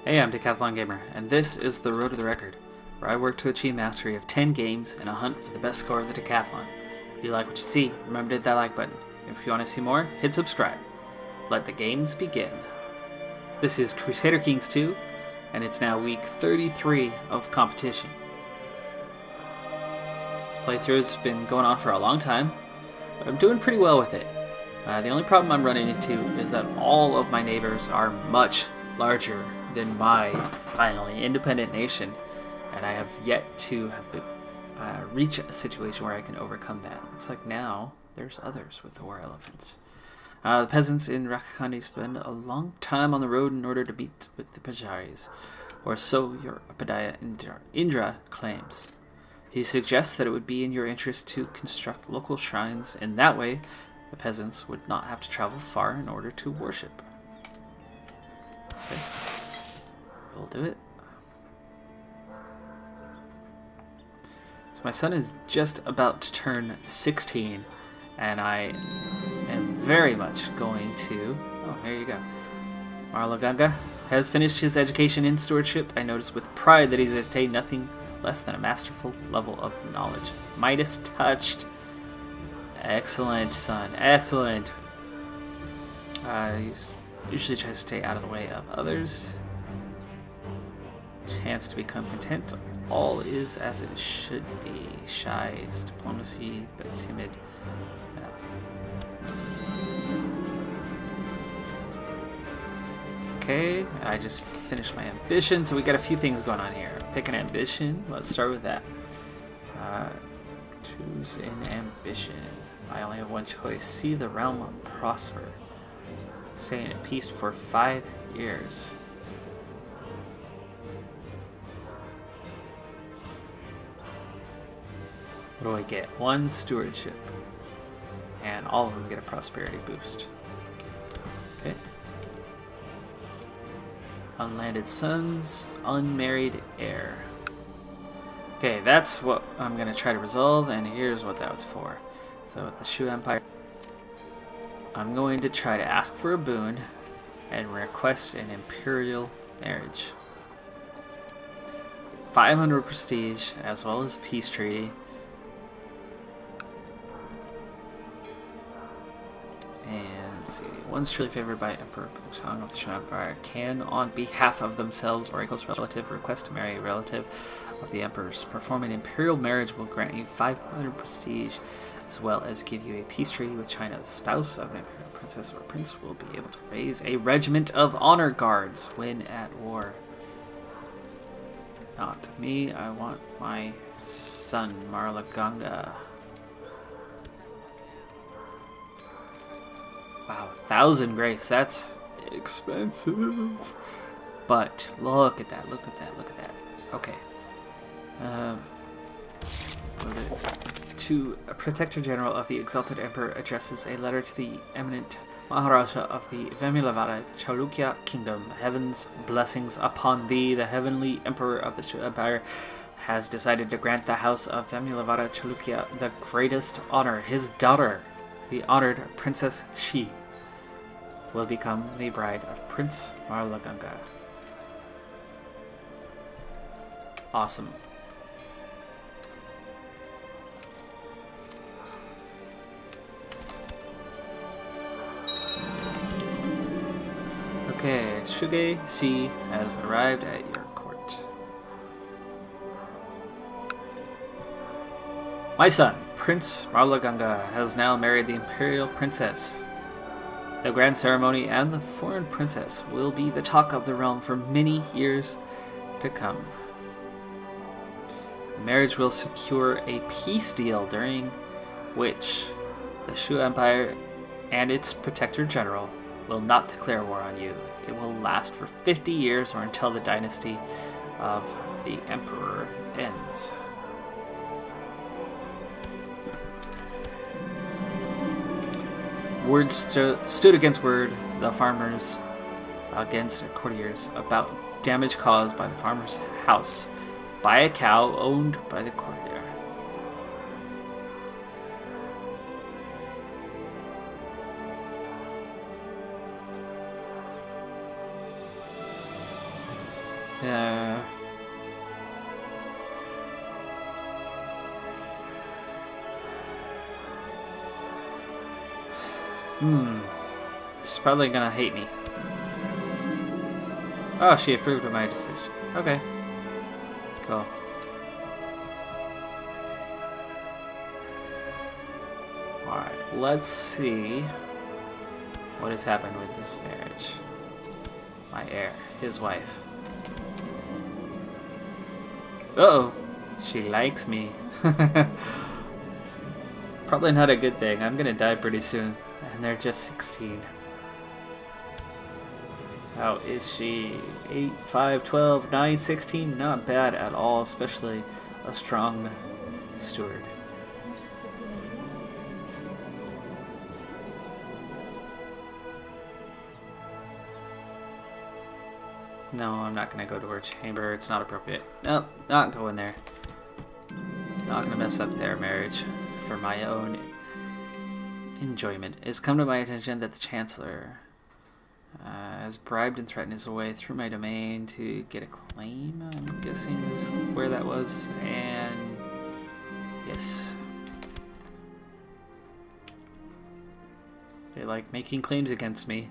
Hey, I'm Decathlon Gamer, and this is the Road to the Record, where I work to achieve mastery of 10 games in a hunt for the best score of the Decathlon. If you like what you see, remember to hit that like button. If you want to see more, hit subscribe. Let the games begin. This is Crusader Kings 2, and it's now week 33 of competition. This playthrough's been going on for a long time, but I'm doing pretty well with it. The only problem I'm running into is that all of my neighbors are much larger than my finally independent nation, and I have yet to reach a situation where I can overcome that. Looks like now there's others with the war elephants. The peasants in Rakakandi spend a long time on the road in order to beat with the Pajaris, or so your Upadhyaya Indra claims. He suggests that it would be in your interest to construct local shrines, and that way the peasants would not have to travel far in order to worship. Okay. We'll do it. So my son is just about to turn 16, and I am very much going to... Oh, here you go. Marlaganga has finished his education in stewardship. I notice with pride that he's attained nothing less than a masterful level of knowledge. Midas touched. Excellent, son. Excellent. He usually tries to stay out of the way of others. Chance to become content. All is as it should be. Shy is diplomacy, but timid. Okay, I just finished my ambition, so we got a few things going on here. Pick an ambition. Let's start with that. Choose an ambition. I only have one choice. See the realm prosper. Stay in peace for 5 years. What do I get? 1 stewardship. And all of them get a prosperity boost. Okay. Unlanded sons, unmarried heir. Okay, that's what I'm going to try to resolve, and here's what that was for. So with the Shu Empire, I'm going to try to ask for a boon and request an imperial marriage. 500 prestige, as well as a peace treaty. And let's see, one's truly favored by Emperor Song of the Shu Empire can, on behalf of themselves or a close relative, request to marry a relative of the Emperor's. Performing imperial marriage will grant you 500 prestige, as well as give you a peace treaty with China. The spouse of an imperial princess or prince will be able to raise a regiment of honor guards when at war. Not me, I want my son, Marlaganga. Wow, 1,000 grace, that's expensive. But look at that, look at that, look at that. Okay. To a Protector General of the Exalted Emperor addresses a letter to the eminent Maharaja of the Vemilavada Chalukya Kingdom. Heaven's blessings upon thee. The heavenly Emperor of the Shu Empire has decided to grant the house of Vemilavada Chalukya the greatest honor. His daughter, the honored Princess Shi, will become the bride of Prince Marlaganga. Awesome. Okay, Shuge Shi has arrived at your court. My son, Prince Marlaganga, has now married the imperial princess. The grand ceremony and the foreign princess will be the talk of the realm for many years to come. The marriage will secure a peace deal during which the Shu Empire and its Protector General will not declare war on you. It will last for 50 years or until the dynasty of the Emperor ends. Word stood against word, the farmers against courtiers, about damage caused by the farmer's house by a cow owned by the courtier. Uh, She's probably gonna hate me. Oh, she approved of my decision. Okay. Cool. Alright, let's see what has happened with this marriage. My heir, his wife. Uh-oh. She likes me. Probably not a good thing. I'm gonna die pretty soon. And they're just 16. How is she? 8, 5, 12, 9, 16? Not bad at all, especially a strong steward. No, I'm not going to go to her chamber. It's not appropriate. No, not going there. Not going to mess up their marriage for my own enjoyment. It's come to my attention that the Chancellor has bribed and threatened his way through my domain to get a claim. I'm guessing is where that was. And yes. They like making claims against me.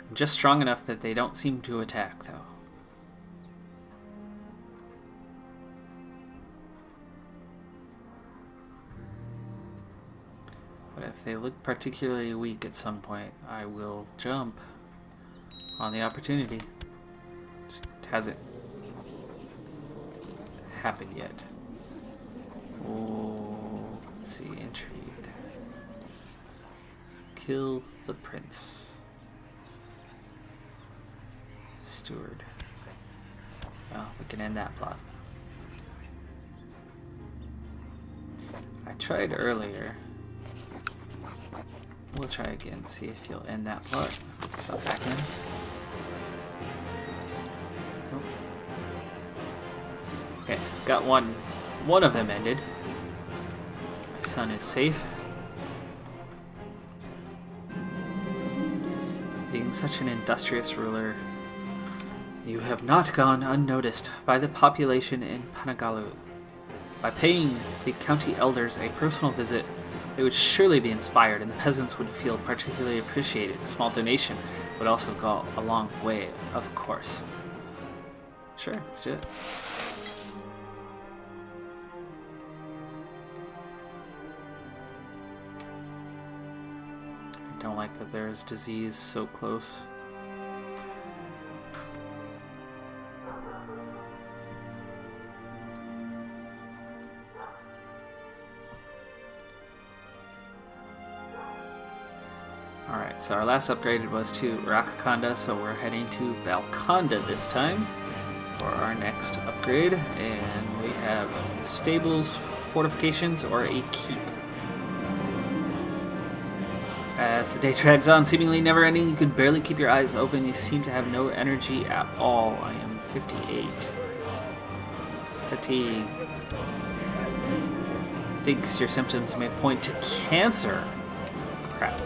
I'm just strong enough that they don't seem to attack, though. But if they look particularly weak at some point, I will jump on the opportunity. Just hasn't happened yet. Oh, let's see, intrigue. Kill the prince. Steward. Well, we can end that plot. I tried earlier. We'll try again, see if you'll end that plot. Stop back in. Oh. Okay, got one of them ended. My son is safe. Being such an industrious ruler, you have not gone unnoticed by the population in Panagalu. By paying the county elders a personal visit, they would surely be inspired, and the peasants would feel particularly appreciated. A small donation would also go a long way, of course. Sure, let's do it. I don't like that there's disease so close. Alright, so our last upgrade was to Rakakanda, so we're heading to Balkonda this time for our next upgrade. And we have stables, fortifications, or a keep. As the day drags on, seemingly never ending, you can barely keep your eyes open. You seem to have no energy at all. I am 58. Fatigue. Thinks your symptoms may point to cancer. Crap.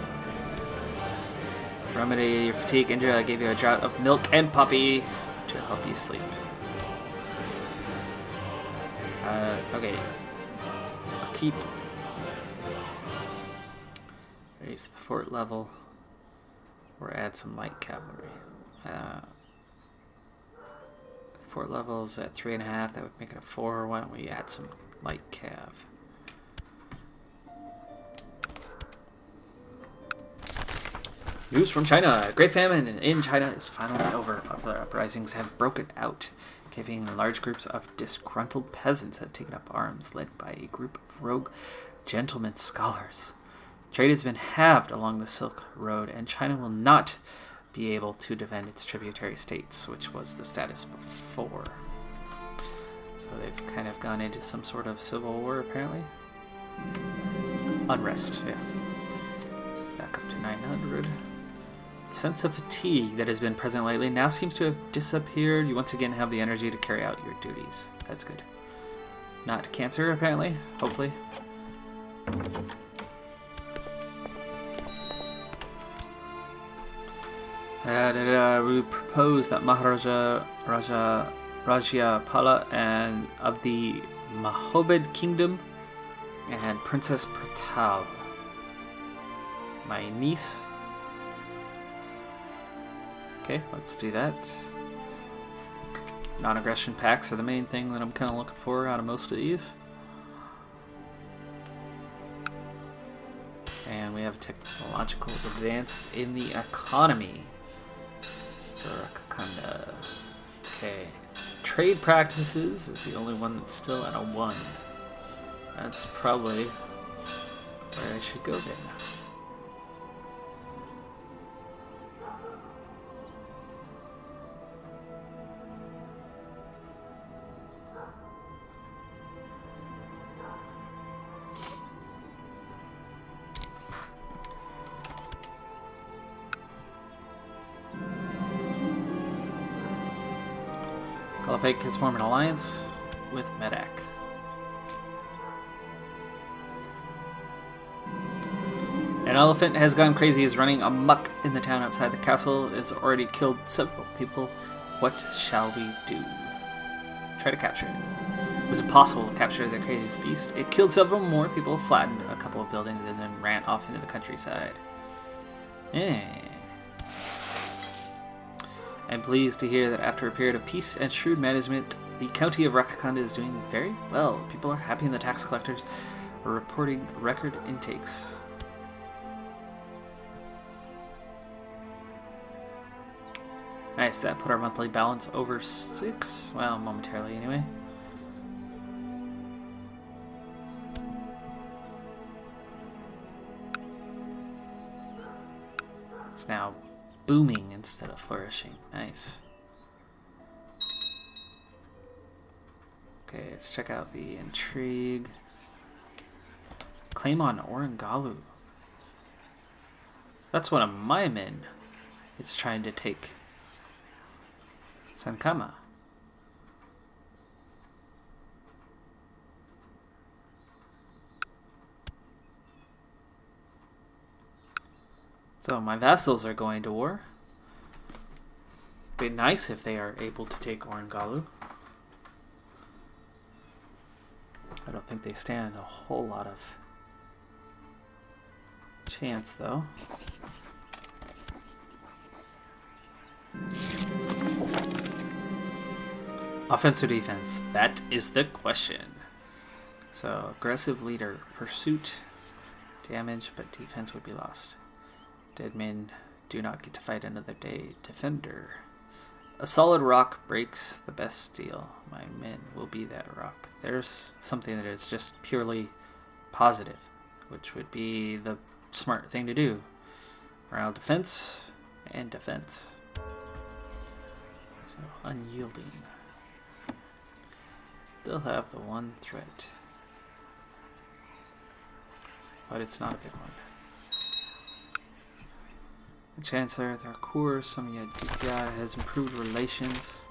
Remedy your fatigue injury. I gave you a draught of milk and puppy to help you sleep. Okay. I'll keep. Raise the fort level. Or add some light cavalry. Fort level's at 3.5. That would make it a 4. Why don't we add some light cav? News from China. Great famine in China is finally over. Popular uprisings have broken out. Giving large groups of disgruntled peasants have taken up arms, led by a group of rogue gentlemen scholars. Trade has been halved along the Silk Road, and China will not be able to defend its tributary states, which was the status before. So they've kind of gone into some sort of civil war, apparently. Unrest, yeah. Back up to 900. The sense of fatigue that has been present lately now seems to have disappeared. You once again have the energy to carry out your duties. That's good. Not cancer, apparently. Hopefully. We propose that Maharaja Raja Rajapala and of the Mahobed Kingdom, and Princess Pratal, my niece. Okay, let's do that. Non-aggression packs are the main thing that I'm kind of looking for out of most of these. And we have a technological advance in the economy. Okay. Trade practices is the only one that's still at a 1. That's probably where I should go then. Kalapake has formed an alliance with Medak. An elephant has gone crazy, is running amok in the town outside the castle, has already killed several people. What shall we do? Try to capture it. It was impossible to capture the crazy beast. It killed several more people, flattened a couple of buildings, and then ran off into the countryside. I'm pleased to hear that after a period of peace and shrewd management, the county of Rakakanda is doing very well. People are happy and the tax collectors are reporting record intakes. Nice, that put our monthly balance over 6. Well, momentarily anyway. It's now booming instead of flourishing. Nice. Okay, let's check out the intrigue. Claim on Orangalu. That's one of my men. It's trying to take Sankama. So my vassals are going to war. Be nice if they are able to take Orangalu. I don't think they stand a whole lot of chance, though. Offense or defense? That is the question. So, aggressive leader, pursuit, damage, but defense would be lost. Dead men do not get to fight another day. Defender. A solid rock breaks the best steel. My men will be that rock. There's something that is just purely positive, which would be the smart thing to do. Morale, defense, and defense. So, unyielding. Still have the one threat. But it's not a big one. The Chancellor, Tharkur, Samyaditya has improved relations.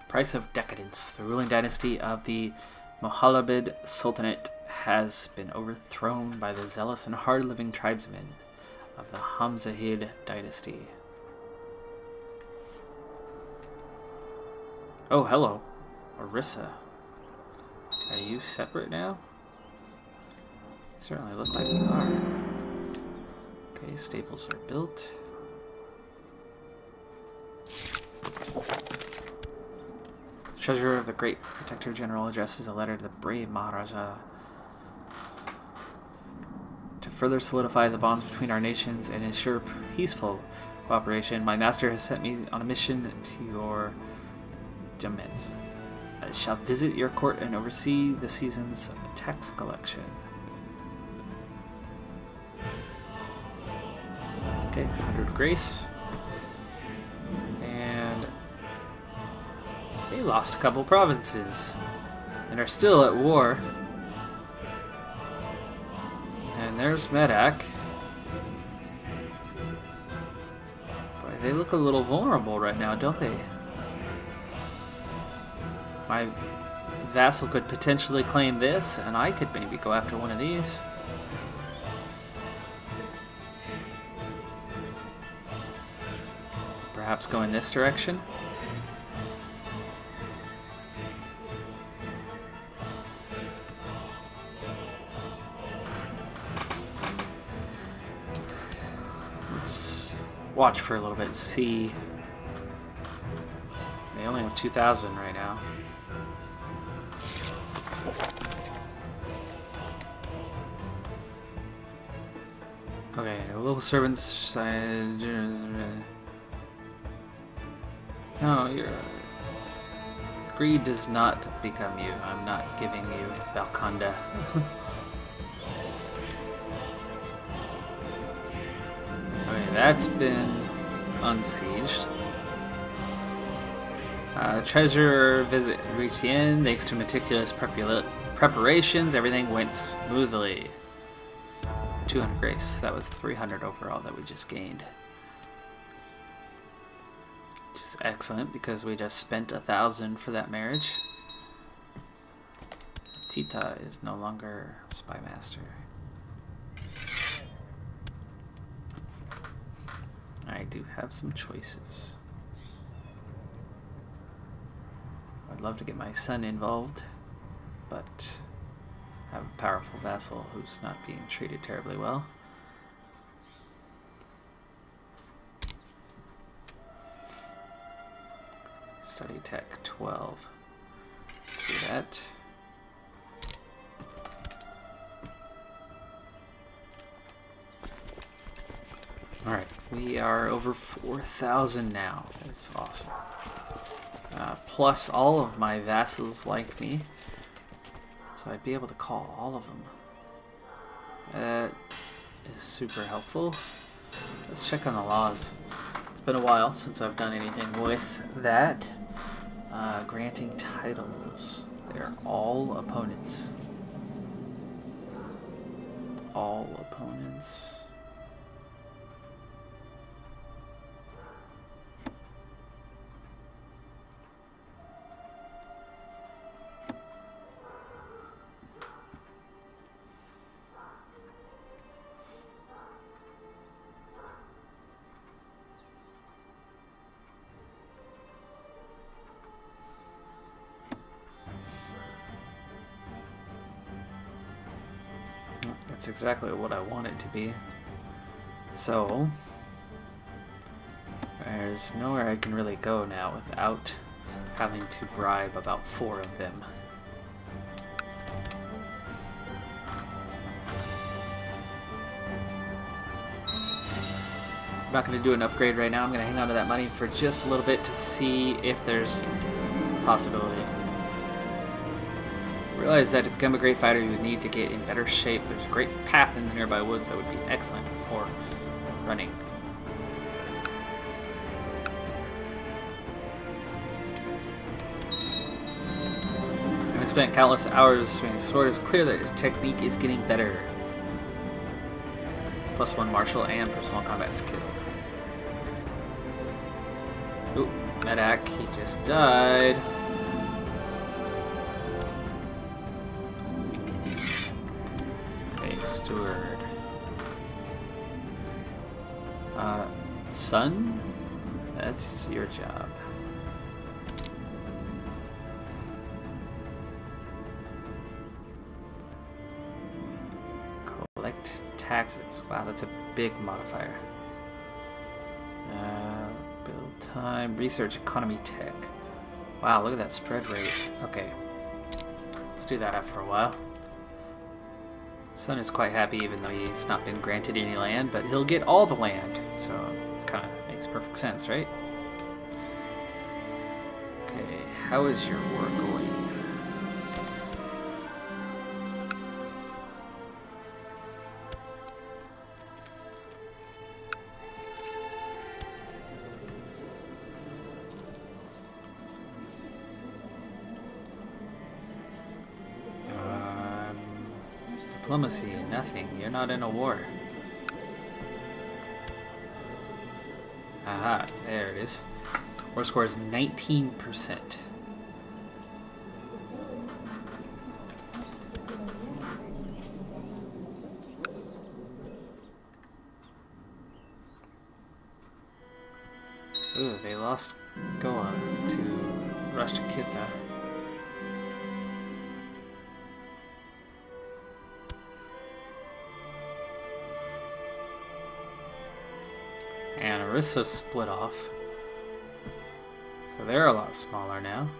Price of decadence. The ruling dynasty of the Mohalabid Sultanate has been overthrown by the zealous and hard-living tribesmen of the Hamzahid dynasty. Oh, hello. Orissa. Are you separate now? Certainly look like we are. Okay, staples are built. The Treasurer of the Great Protector General addresses a letter to the brave Maharaja to further solidify the bonds between our nations and ensure peaceful cooperation. My master has sent me on a mission to your domains. I shall visit your court and oversee the season's tax collection. Okay, 100 grace. And they lost a couple provinces and are still at war. And there's Medak. Boy, they look a little vulnerable right now, don't they? My vassal could potentially claim this, and I could maybe go after one of these. perhaps go in this direction. Let's watch for a little bit, see. They only have 2,000 right now. Okay, little servants. No, you're. Greed does not become you. I'm not giving you Balconda. Okay, that's been unsieged. Treasure visit reached the end. Thanks to meticulous preparations, everything went smoothly. 200 grace. That was 300 overall that we just gained. Which is excellent because we just spent 1,000 for that marriage. Tita is no longer spy master. I do have some choices. I'd love to get my son involved, but I have a powerful vassal who's not being treated terribly well. Study Tech 12. Let's do that. Alright, we are over 4,000 now. That's awesome. Plus all of my vassals like me. So I'd be able to call all of them. That is super helpful. Let's check on the laws. It's been a while since I've done anything with that. Granting titles. They're all opponents. All opponents. That's exactly what I want it to be. So, there's nowhere I can really go now without having to bribe about 4 of them. I'm not going to do an upgrade right now. I'm going to hang on to that money for just a little bit to see if there's a possibility. Realize that to become a great fighter, you would need to get in better shape. There's a great path in the nearby woods that would be excellent for running. Having spent countless hours swinging the sword, it's clear that your technique is getting better. +1 martial and personal combat skill. Ooh, Medak, he just died. Steward. Son? That's your job. Collect taxes. Wow, that's a big modifier. Build time. Research economy tech. Wow, look at that spread rate. Okay. Let's do that for a while. Son is quite happy even though he's not been granted any land, but he'll get all the land, so it kind of makes perfect sense, right? Okay, how is your war going? Diplomacy, nothing. You're not in a war. Aha, there it is. War score is 19%. Ooh, they lost Goa to Rashtrakuta. And Orissa split off. So they're a lot smaller now.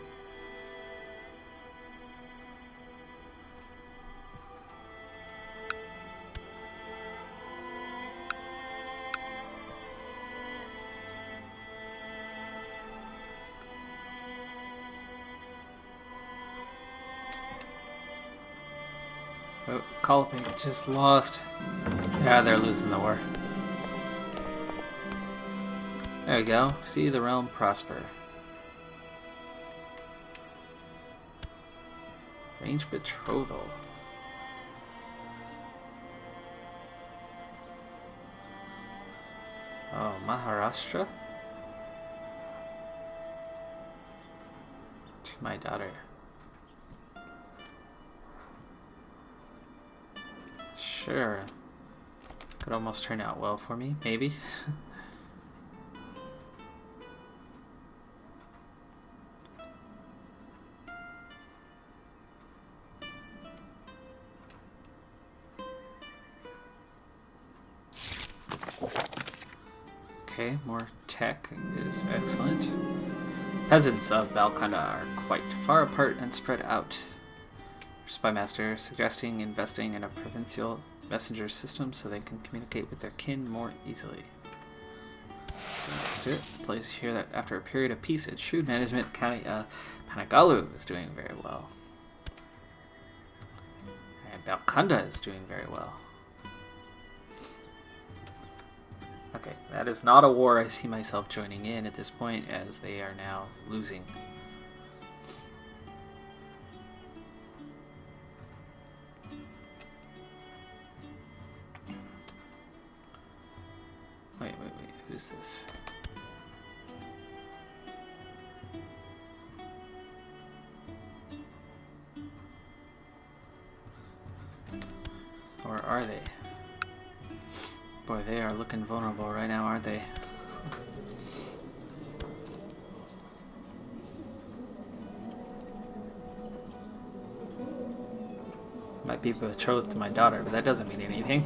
Oh, Kalpik just lost. Yeah, they're losing the war. There we go. See the realm prosper. Range betrothal. Oh, Maharashtra? To my daughter. Sure. Could almost turn out well for me, maybe. Okay, more tech is excellent. Peasants of Balkanda are quite far apart and spread out. Spymaster suggesting investing in a provincial messenger system so they can communicate with their kin more easily. Let's do it. Plays here that after a period of peace and shrewd management, County Panagalu is doing very well. And Balkanda is doing very well. Okay, that is not a war I see myself joining in at this point, as they are now losing. Wait, who's this? Or are they? Boy, they are looking vulnerable right now, aren't they? Might be betrothed to my daughter, but that doesn't mean anything.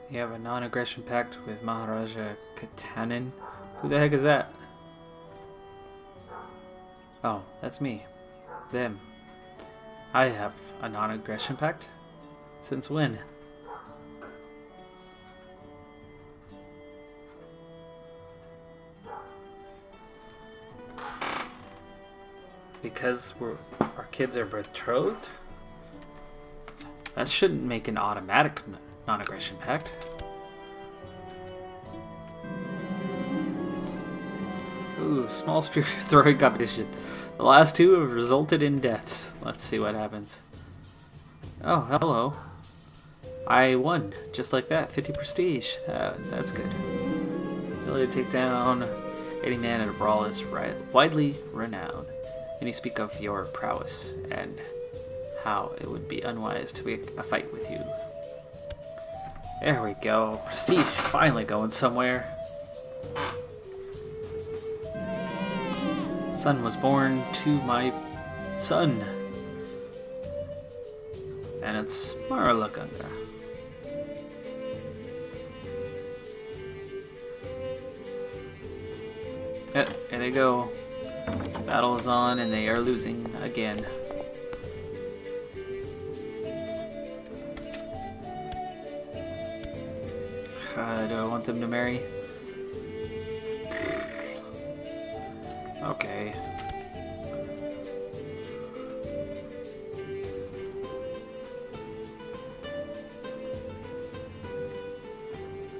You have a non-aggression pact with Maharaja Katanan. Who the heck is that? Oh, that's me. Them. I have a non-aggression pact? Since when? Because our kids are betrothed? That shouldn't make an automatic non-aggression pact. Ooh, small spear throwing competition. The last two have resulted in deaths. Let's see what happens. Oh, hello. I won, just like that. 50 prestige. That's good. Ability to take down any man in a brawl is widely renowned. And you speak of your prowess and how it would be unwise to pick a fight with you. There we go. Prestige finally going somewhere. Son was born to my son. And it's Maralakanga. Yep, here they go. Battle is on and they are losing again. Do I want them to marry? Okay.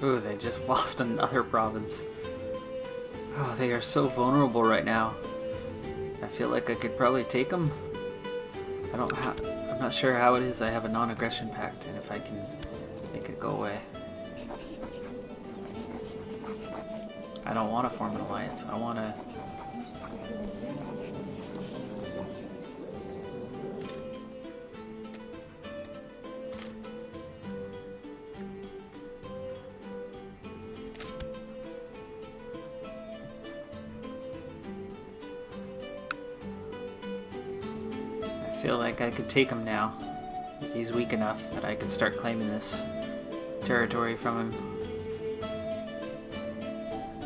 Ooh, they just lost another province. Oh, they are so vulnerable right now. I feel like I could probably take them. I'm not sure how it is I have a non-aggression pact and if I can make it go away. I don't want to form an alliance. I want to... I feel like I could take him now. If he's weak enough that I could start claiming this territory from him.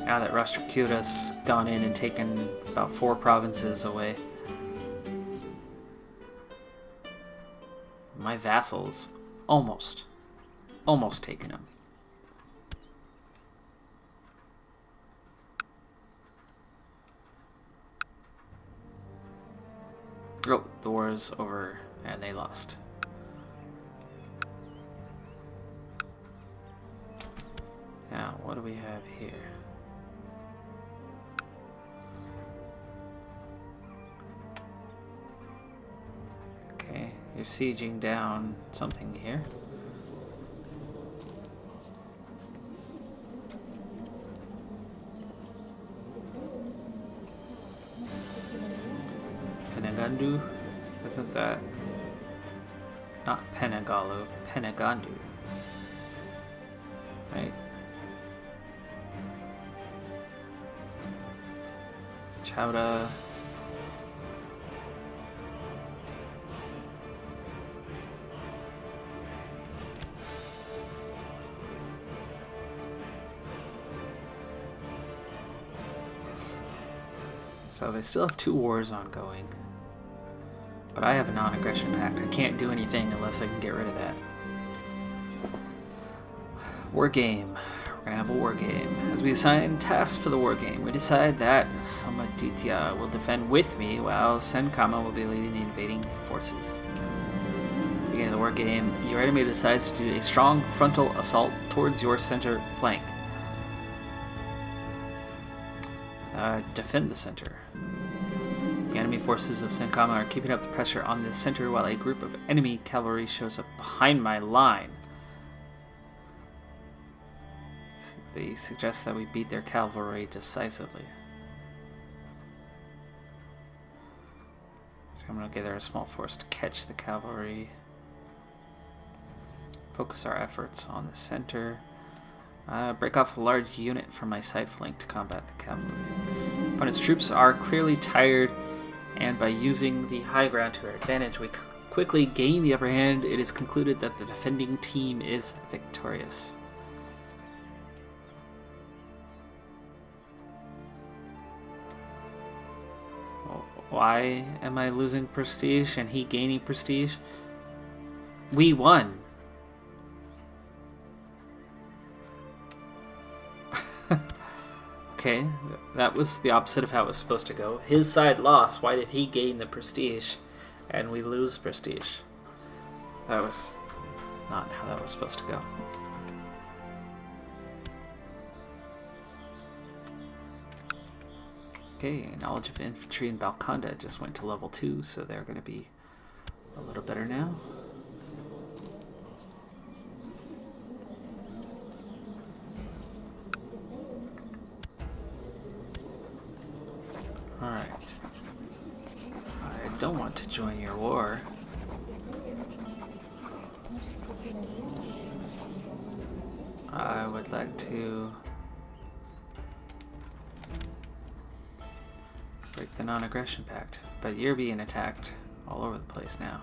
Now that Rashtrakuda's gone in and taken about 4 provinces away. My vassals almost taken him. Oh, the war is over and they lost. Now, what do we have here? Okay, you're sieging down something here. Penagandu? Isn't that... not Penagalu, Penagandu. Right? Chowda. So they still have 2 wars ongoing. But I have a non-aggression pact. I can't do anything unless I can get rid of that. War game. We're gonna have a war game. As we assign tasks for the war game, we decide that Samaditya will defend with me while Senkama will be leading the invading forces. At the beginning of the war game, your enemy decides to do a strong frontal assault towards your center flank. Defend the center. The enemy forces of Senkama are keeping up the pressure on the center while a group of enemy cavalry shows up behind my line. They suggest that we beat their cavalry decisively. So I'm going to gather a small force to catch the cavalry. Focus our efforts on the center. Break off a large unit from my side flank to combat the cavalry. Opponent's troops are clearly tired, and by using the high ground to our advantage, we quickly gain the upper hand. It is concluded that the defending team is victorious. Why am I losing prestige and he gaining prestige? We won. Okay, that was the opposite of how it was supposed to go. His side lost. Why did he gain the prestige and we lose prestige? That was not how that was supposed to go. Okay, knowledge of infantry in Balconda just went to level 2, so they're going to be a little better now. Alright. I don't want to join your war. I would like to break the non-aggression pact, but you're being attacked all over the place now.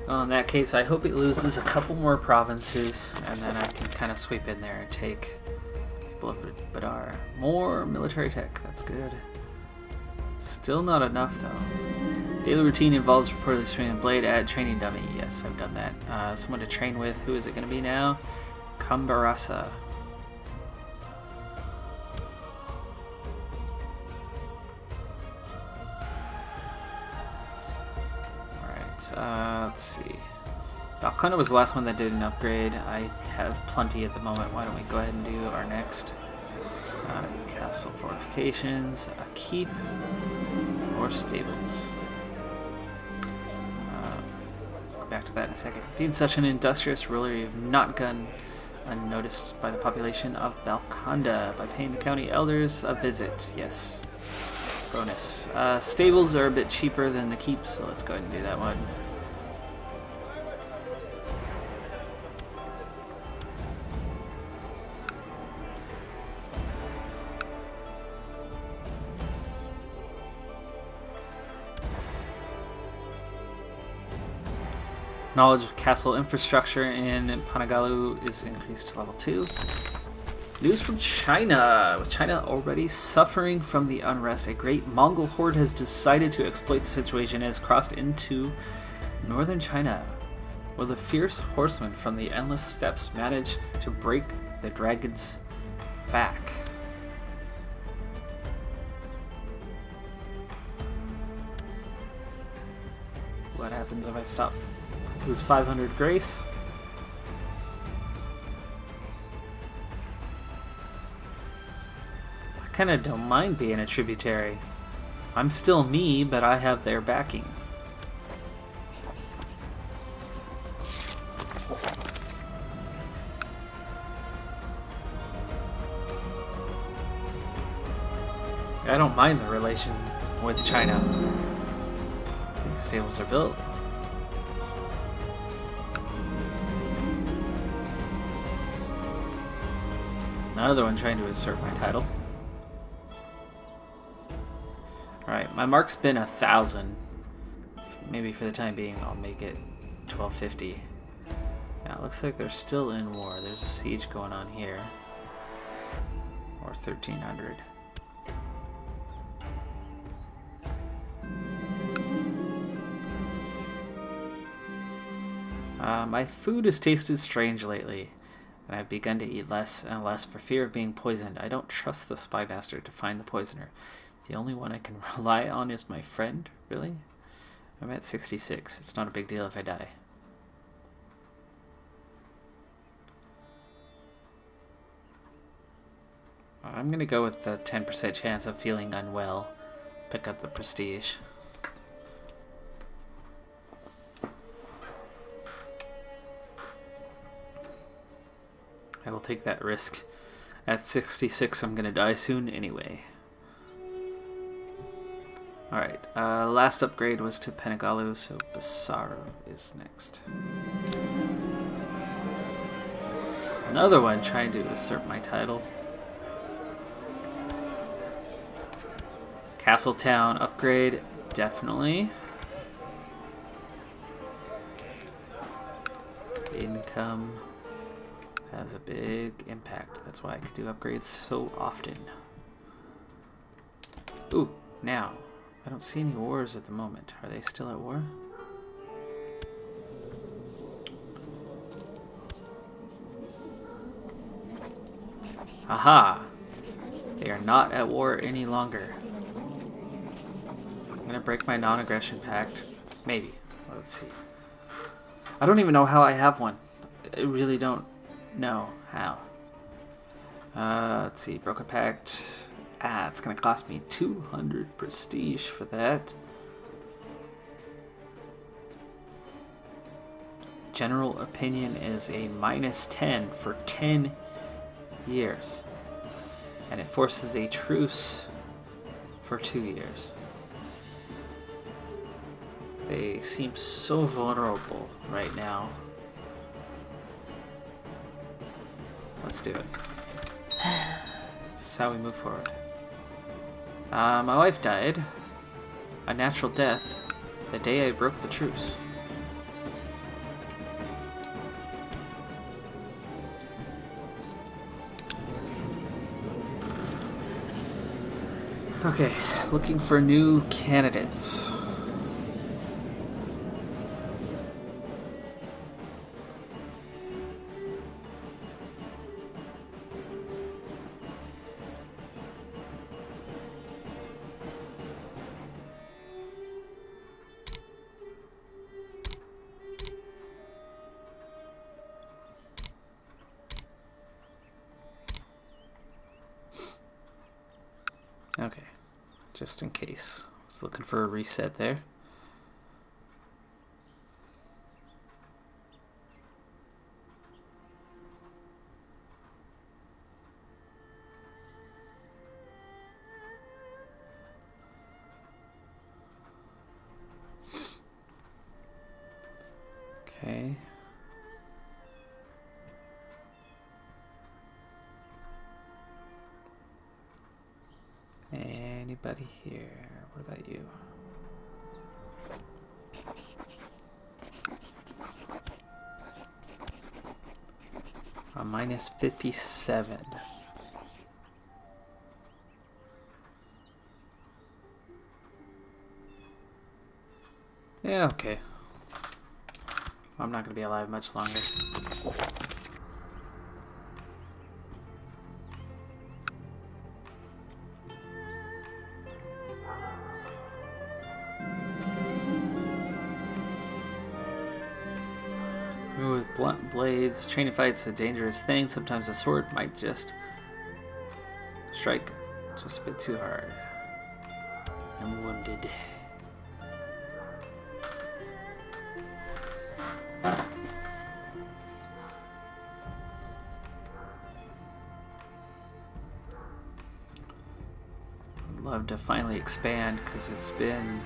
Well, in that case, I hope it loses a couple more provinces, and then I can kind of sweep in there and take Beloved Badar. More military tech, that's good. Still not enough, though. Daily routine involves reportedly swinging a blade at training dummy. Yes, I've done that. Someone to train with. Who is it going to be now? Kambarasa. Let's see. Balconda was the last one that did an upgrade. I have plenty at the moment. Why don't we go ahead and do our next castle fortifications, a keep. or stables. Back to that in a second. Being such an industrious ruler, you've not gone unnoticed by the population of Balconda by paying the county elders a visit. Yes. Bonus. Stables are a bit cheaper than the keep, so let's go ahead and do that one. Knowledge of castle infrastructure in Panagalu is increased to level 2. News from China. With China already suffering from the unrest, a great Mongol horde has decided to exploit the situation and has crossed into northern China. Will the fierce horsemen from the endless steppes manage to break the dragon's back? What happens if I stop? Lose 500 grace. I kind of don't mind being a tributary. I'm still me, but I have their backing. I don't mind the relation with China. These stables are built. Another one trying to assert my title. Alright, my mark's been 1,000. Maybe for the time being I'll make it 1250. Now it looks like they're still in war. There's a siege going on here. Or 1,300. My food has tasted strange lately, and I've begun to eat less and less for fear of being poisoned. I don't trust the spy master to find the poisoner. The only one I can rely on is my friend. Really? I'm at 66. It's not a big deal if I die. I'm gonna go with the 10% chance of feeling unwell. Pick up the prestige. I will take that risk. At 66, I'm gonna die soon anyway. Alright, last upgrade was to Panagalu, so Basara is next. Another one trying to usurp my title. Castletown upgrade, definitely. Income has a big impact. That's why I could do upgrades so often. Ooh, now. I don't see any wars at the moment. Are they still at war? Aha! They are not at war any longer. I'm gonna break my non-aggression pact. Maybe. Let's see. I don't even know how I have one. I really don't know how. Let's see. Broken pact. It's gonna cost me 200 prestige for that. General opinion is a -10 for 10 years. And it forces a truce for 2 years. They seem so vulnerable right now. Let's do it. This is how we move forward. My wife died. A natural death. The day I broke the truce. Okay, looking for new candidates. Okay, just in case. Just looking for a reset there. Okay. Anybody here? What about you? A minus 57. Yeah, okay. I'm not going to be alive much longer. With blunt blades, training fight's a dangerous thing. Sometimes a sword might just strike just a bit too hard. I'm wounded. I'd love to finally expand because it's been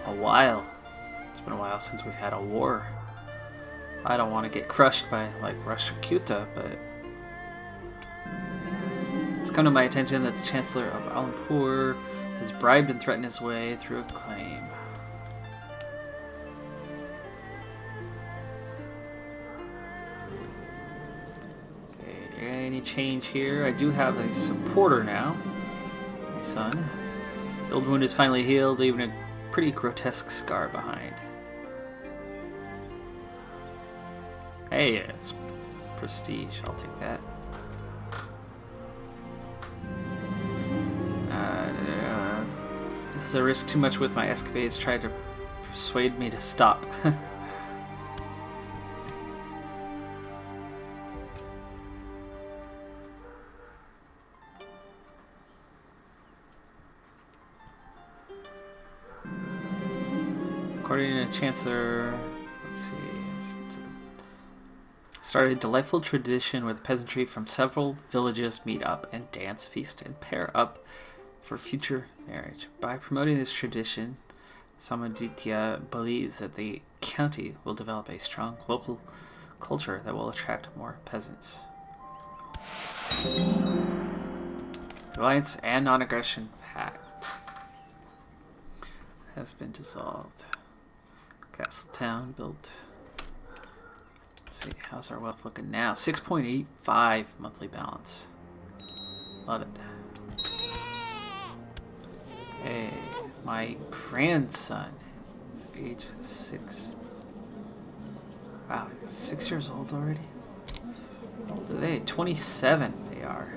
a while. It's been a while since we've had a war. I don't want to get crushed by like Rashtrakuta, but it's come to my attention that the Chancellor of Alampur has bribed and threatened his way through a claim. Okay, any change here? I do have a supporter now, my son. The old wound is finally healed, leaving a pretty grotesque scar behind. Hey, it's prestige. I'll take that. This is a risk too much with my escapades. Tried to persuade me to stop. According to Chancellor, let's see. Started a delightful tradition where the peasantry from several villages meet up and dance, feast, and pair up for future marriage. By promoting this tradition, Samaditya believes that the county will develop a strong local culture that will attract more peasants. Alliance and non-aggression pact has been dissolved. Castle town built. Let's see, how's our wealth looking now? 6.85 monthly balance. Love it. Okay, my grandson is age 6. Wow, 6 years old already? How old are they? 27 they are.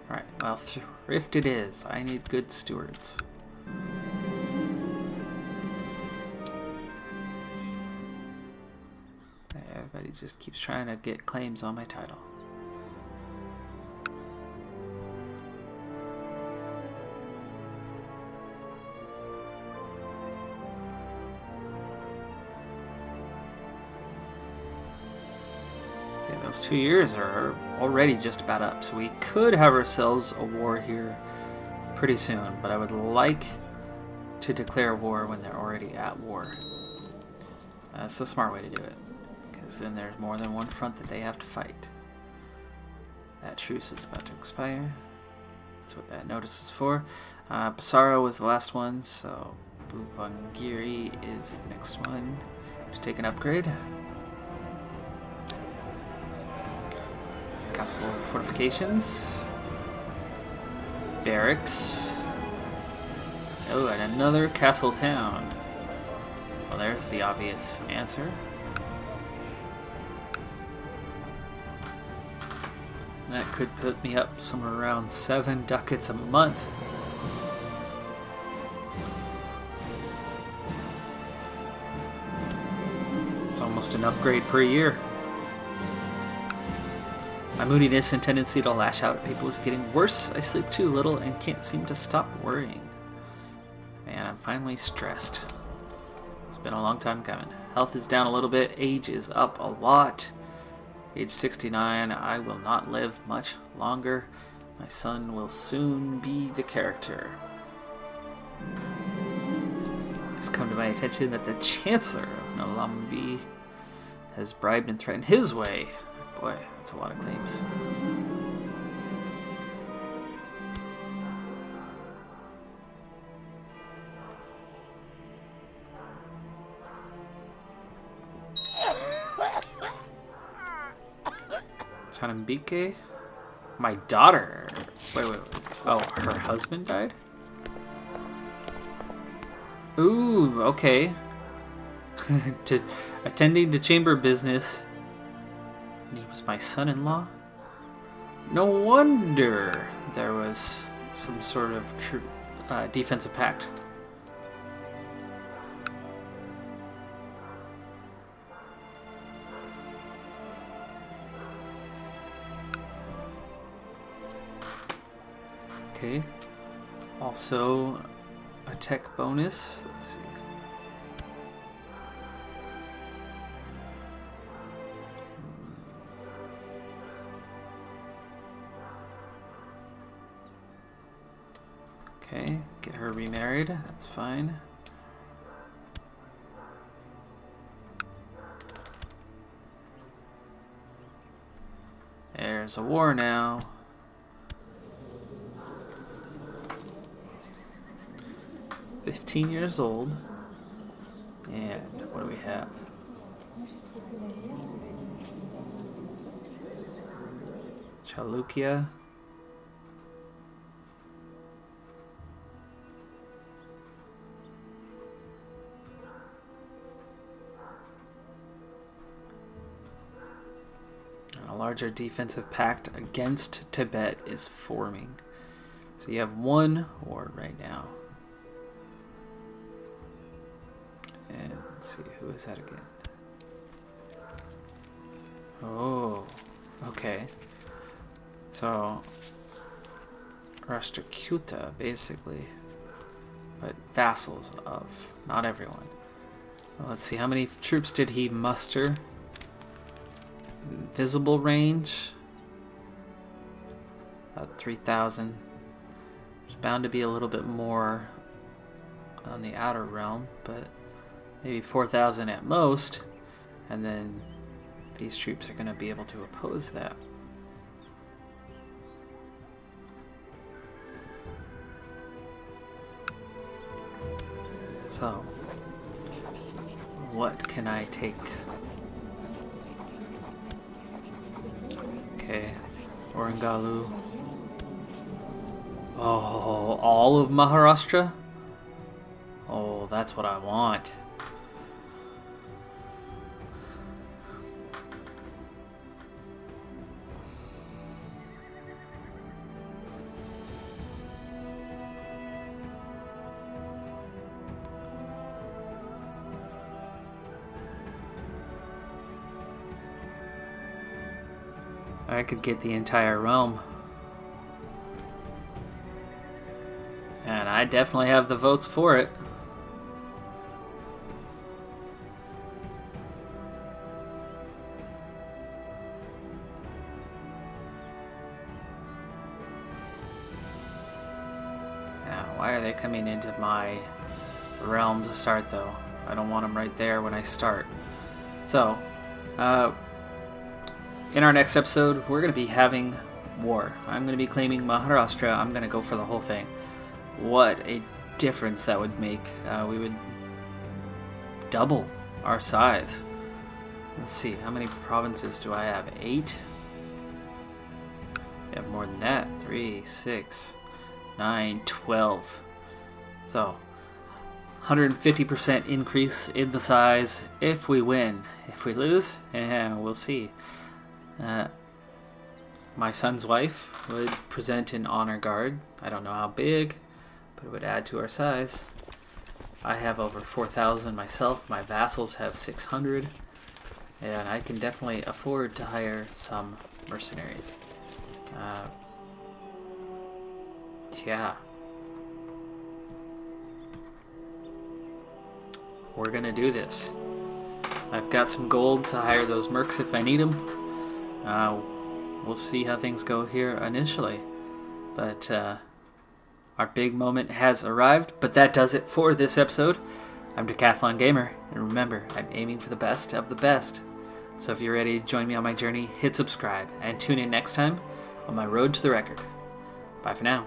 Alright, well, thrift it is. I need good stewards. Everybody just keeps trying to get claims on my title. Okay, those 2 years are already just about up, so we could have ourselves a war here pretty soon, but I would like to declare war when they're already at war. That's a smart way to do it. Because then there's more than one front that they have to fight. That truce is about to expire. That's what that notice is for. Basara was the last one, so Buvangiri is the next one to take an upgrade. Castle fortifications. Barracks. Oh, and another castle town. Well, there's the obvious answer. That could put me up somewhere around 7 ducats a month. It's almost an upgrade per year. My moodiness and tendency to lash out at people is getting worse. I sleep too little and can't seem to stop worrying. Man, I'm finally stressed. It's been a long time coming. Health is down a little bit. Age is up a lot. Age 69, I will not live much longer. My son will soon be the character. It's come to my attention that the Chancellor of Nalambi has bribed and threatened his way. Boy, that's a lot of claims. Chanambike? My daughter. Wait. Oh, her husband died? Ooh, okay. Attending to chamber business. And he was my son-in-law? No wonder there was some sort of defensive pact. Okay. Also, a tech bonus. Let's see. Okay, get her remarried. That's fine. There's a war now. $15 old. And what do we have? Chalukya. A larger defensive pact against Tibet is forming. So you have one war right now. And let's see, who is that again? Oh, okay. So, Rashtrakuta, basically. But vassals of, not everyone. Well, let's see, how many troops did he muster? Visible range? About 3,000. There's bound to be a little bit more on the outer realm, but maybe 4,000 at most, and then these troops are going to be able to oppose that. So, what can I take? Okay, Orangalu. Oh, all of Maharashtra? Oh, that's what I want. I could get the entire realm. And I definitely have the votes for it. Now, why are they coming into my realm to start, though? I don't want them right there when I start. So, in our next episode, we're going to be having war. I'm going to be claiming Maharashtra. I'm going to go for the whole thing. What a difference that would make. We would double our size. Let's see, how many provinces do I have? 8? You have more than that. 3, 6, 9, 12. So, 150% increase in the size if we win. If we lose, we'll see. My son's wife would present an honor guard. I don't know how big, but it would add to our size. I have over 4,000 myself. My vassals have 600. And I can definitely afford to hire some mercenaries. Yeah. We're gonna do this. I've got some gold to hire those mercs if I need them. We'll see how things go here initially. But our big moment has arrived. But that does it for this episode. I'm Decathlon Gamer, and remember, I'm aiming for the best of the best. So if you're ready to join me on my journey, hit subscribe, and tune in next time on my road to the record. Bye for now.